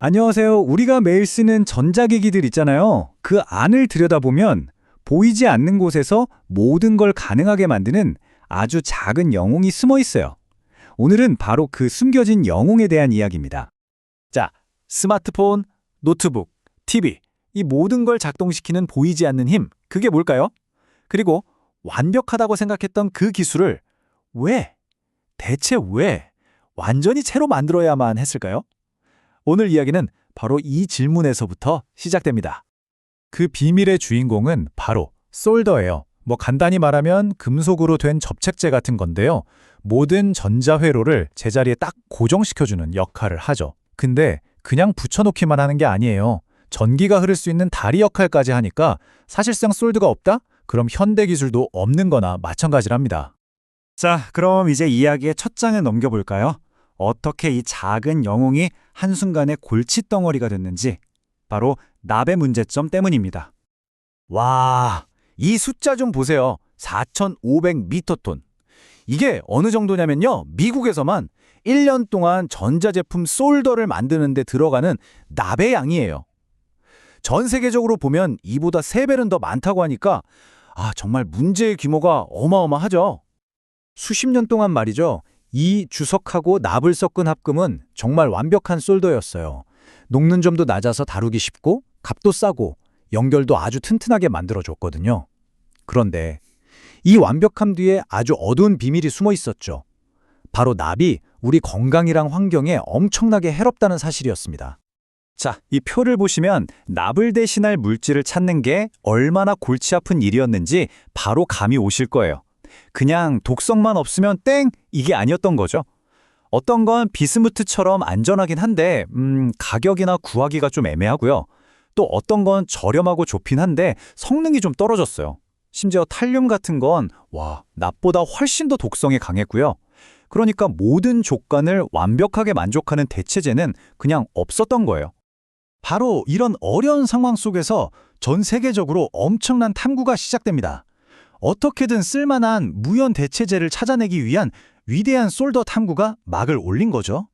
안녕하세요. 우리가 매일 쓰는 전자기기들 있잖아요. 그 안을 들여다보면 보이지 않는 곳에서 모든 걸 가능하게 만드는 아주 작은 영웅이 숨어 있어요. 오늘은 바로 그 숨겨진 영웅에 대한 이야기입니다. 자, 스마트폰, 노트북, TV, 이 모든 걸 작동시키는 보이지 않는 힘, 그게 뭘까요? 그리고 완벽하다고 생각했던 그 기술을 왜, 대체 왜 완전히 새로 만들어야만 했을까요? 오늘 이야기는 바로 이 질문에서부터 시작됩니다. 그 비밀의 주인공은 바로 솔더예요. 간단히 말하면 금속으로 된 접착제 같은 건데요. 모든 전자회로를 제자리에 딱 고정시켜주는 역할을 하죠. 근데 그냥 붙여놓기만 하는 게 아니에요. 전기가 흐를 수 있는 다리 역할까지 하니까 사실상 솔드가 없다? 그럼 현대 기술도 없는 거나 마찬가지랍니다. 자, 그럼 이제 이야기의 첫 장을 넘겨볼까요? 어떻게 이 작은 영웅이 한순간에 골칫덩어리가 됐는지, 바로 납의 문제점 때문입니다. 와, 이 숫자 좀 보세요. 4,500미터톤. 이게 어느 정도냐면요, 미국에서만 1년 동안 전자제품 솔더를 만드는 데 들어가는 납의 양이에요. 전 세계적으로 보면 이보다 3배는 더 많다고 하니까 정말 문제의 규모가 어마어마하죠. 수십 년 동안 말이죠. 이 주석하고 납을 섞은 합금은 정말 완벽한 솔더였어요. 녹는 점도 낮아서 다루기 쉽고 값도 싸고 연결도 아주 튼튼하게 만들어줬거든요. 그런데 이 완벽함 뒤에 아주 어두운 비밀이 숨어 있었죠. 바로 납이 우리 건강이랑 환경에 엄청나게 해롭다는 사실이었습니다. 자, 이 표를 보시면 납을 대신할 물질을 찾는 게 얼마나 골치 아픈 일이었는지 바로 감이 오실 거예요. 그냥 독성만 없으면 땡! 이게 아니었던 거죠. 어떤 건 비스무트처럼 안전하긴 한데 가격이나 구하기가 좀 애매하고요. 또 어떤 건 저렴하고 좋긴 한데 성능이 좀 떨어졌어요. 심지어 탈륨 같은 건 납보다 훨씬 더 독성에 강했고요. 그러니까 모든 조건을 완벽하게 만족하는 대체제는 그냥 없었던 거예요. 바로 이런 어려운 상황 속에서 전 세계적으로 엄청난 탐구가 시작됩니다. 어떻게든 쓸만한 무연 대체제를 찾아내기 위한 위대한 솔더 탐구가 막을 올린 거죠.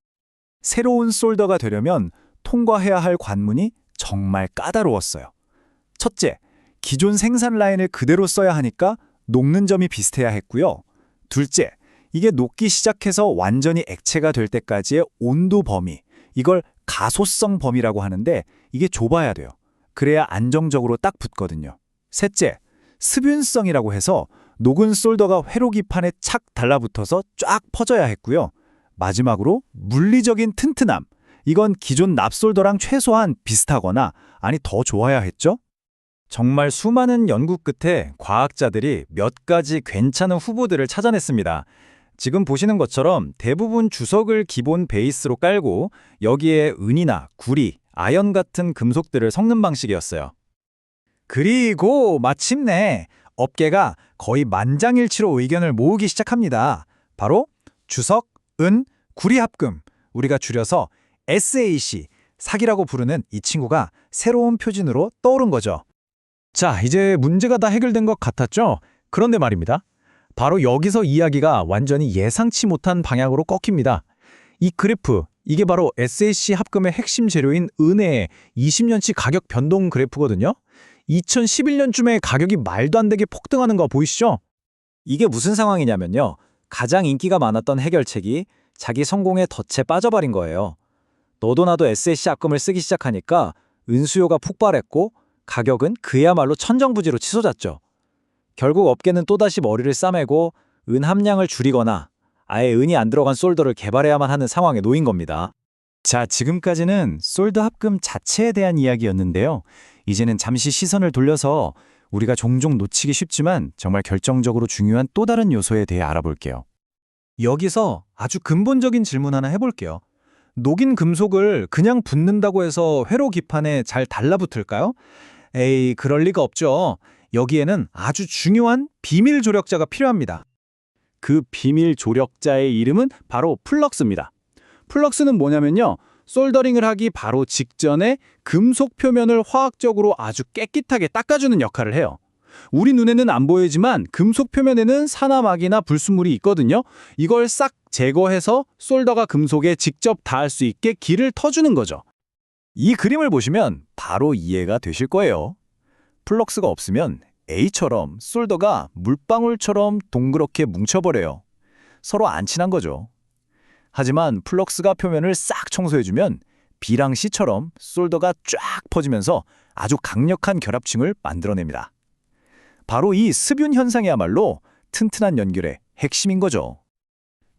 새로운 솔더가 되려면 통과해야 할 관문이 정말 까다로웠어요. 첫째, 기존 생산 라인을 그대로 써야 하니까 녹는 점이 비슷해야 했고요. 둘째, 이게 녹기 시작해서 완전히 액체가 될 때까지의 온도 범위, 이걸 가소성 범위라고 하는데 이게 좁아야 돼요. 그래야 안정적으로 딱 붙거든요. 셋째, 습윤성이라고 해서 녹은 솔더가 회로기판에 착 달라붙어서 쫙 퍼져야 했고요. 마지막으로 물리적인 튼튼함. 이건 기존 납솔더랑 최소한 비슷하거나 아니 더 좋아야 했죠. 정말 수많은 연구 끝에 과학자들이 몇 가지 괜찮은 후보들을 찾아냈습니다. 지금 보시는 것처럼 대부분 주석을 기본 베이스로 깔고 여기에 은이나 구리, 아연 같은 금속들을 섞는 방식이었어요. 그리고 마침내 업계가 거의 만장일치로 의견을 모으기 시작합니다. 바로 주석, 은, 구리 합금, 우리가 줄여서 SAC, 사기라고 부르는 이 친구가 새로운 표준으로 떠오른 거죠. 자, 이제 문제가 다 해결된 것 같았죠? 그런데 말입니다. 바로 여기서 이야기가 완전히 예상치 못한 방향으로 꺾입니다. 이 그래프, 이게 바로 SAC 합금의 핵심 재료인 은의 20년치 가격 변동 그래프거든요. 2011년쯤에 가격이 말도 안 되게 폭등하는 거 보이시죠? 이게 무슨 상황이냐면요. 가장 인기가 많았던 해결책이 자기 성공의 덫에 빠져버린 거예요. 너도 나도 SAC 합금을 쓰기 시작하니까 은수요가 폭발했고 가격은 그야말로 천정부지로 치솟았죠. 결국 업계는 또다시 머리를 싸매고 은 함량을 줄이거나 아예 은이 안 들어간 솔더를 개발해야만 하는 상황에 놓인 겁니다. 자, 지금까지는 솔더 합금 자체에 대한 이야기였는데요. 이제는 잠시 시선을 돌려서 우리가 종종 놓치기 쉽지만 정말 결정적으로 중요한 또 다른 요소에 대해 알아볼게요. 여기서 아주 근본적인 질문 하나 해볼게요. 녹인 금속을 그냥 붓는다고 해서 회로 기판에 잘 달라붙을까요? 에이, 그럴 리가 없죠. 여기에는 아주 중요한 비밀 조력자가 필요합니다. 그 비밀 조력자의 이름은 바로 플럭스입니다. 플럭스는 뭐냐면요. 솔더링을 하기 바로 직전에 금속 표면을 화학적으로 아주 깨끗하게 닦아주는 역할을 해요. 우리 눈에는 안 보이지만 금속 표면에는 산화막이나 불순물이 있거든요. 이걸 싹 제거해서 솔더가 금속에 직접 닿을 수 있게 길을 터주는 거죠. 이 그림을 보시면 바로 이해가 되실 거예요. 플럭스가 없으면 A처럼 솔더가 물방울처럼 동그랗게 뭉쳐버려요. 서로 안 친한 거죠. 하지만 플럭스가 표면을 싹 청소해주면 B랑 C처럼 솔더가 쫙 퍼지면서 아주 강력한 결합층을 만들어냅니다. 바로 이 습윤 현상이야말로 튼튼한 연결의 핵심인 거죠.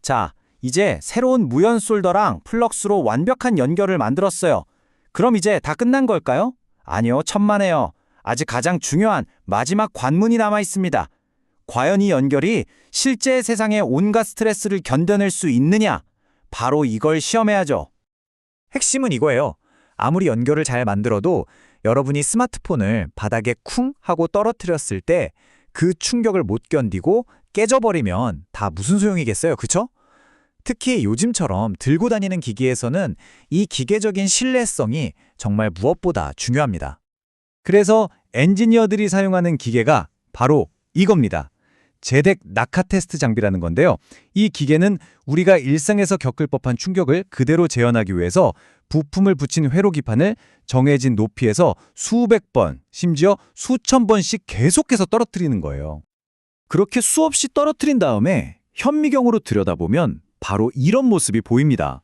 자, 이제 새로운 무연 솔더랑 플럭스로 완벽한 연결을 만들었어요. 그럼 이제 다 끝난 걸까요? 아니요, 천만에요. 아직 가장 중요한 마지막 관문이 남아 있습니다. 과연 이 연결이 실제 세상의 온갖 스트레스를 견뎌낼 수 있느냐? 바로 이걸 시험해야죠. 핵심은 이거예요. 아무리 연결을 잘 만들어도 여러분이 스마트폰을 바닥에 쿵 하고 떨어뜨렸을 때 그 충격을 못 견디고 깨져버리면 다 무슨 소용이겠어요, 그쵸? 특히 요즘처럼 들고 다니는 기기에서는 이 기계적인 신뢰성이 정말 무엇보다 중요합니다. 그래서 엔지니어들이 사용하는 기계가 바로 이겁니다. 제덱 낙하 테스트 장비라는 건데요. 이 기계는 우리가 일상에서 겪을 법한 충격을 그대로 재현하기 위해서 부품을 붙인 회로 기판을 정해진 높이에서 수백 번, 심지어 수천 번씩 계속해서 떨어뜨리는 거예요. 그렇게 수없이 떨어뜨린 다음에 현미경으로 들여다보면 바로 이런 모습이 보입니다.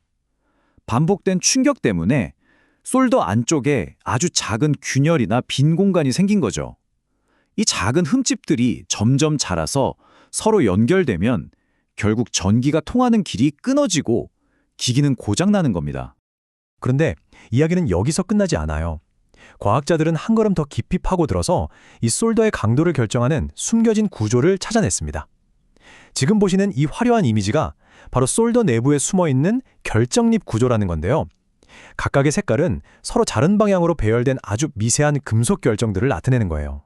반복된 충격 때문에 솔더 안쪽에 아주 작은 균열이나 빈 공간이 생긴 거죠. 이 작은 흠집들이 점점 자라서 서로 연결되면 결국 전기가 통하는 길이 끊어지고 기기는 고장나는 겁니다. 그런데 이야기는 여기서 끝나지 않아요. 과학자들은 한 걸음 더 깊이 파고들어서 이 솔더의 강도를 결정하는 숨겨진 구조를 찾아냈습니다. 지금 보시는 이 화려한 이미지가 바로 솔더 내부에 숨어있는 결정립 구조라는 건데요. 각각의 색깔은 서로 다른 방향으로 배열된 아주 미세한 금속 결정들을 나타내는 거예요.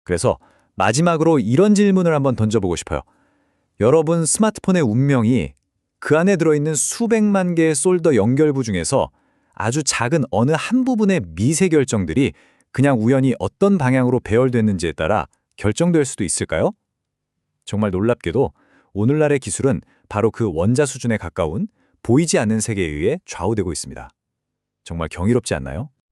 그래서 마지막으로 이런 질문을 한번 던져보고 싶어요. 여러분 스마트폰의 운명이 그 안에 들어있는 수백만 개의 솔더 연결부 중에서 아주 작은 어느 한 부분의 미세 결정들이 그냥 우연히 어떤 방향으로 배열됐는지에 따라 결정될 수도 있을까요? 정말 놀랍게도 오늘날의 기술은 바로 그 원자 수준에 가까운 보이지 않는 세계에 의해 좌우되고 있습니다. 정말 경이롭지 않나요?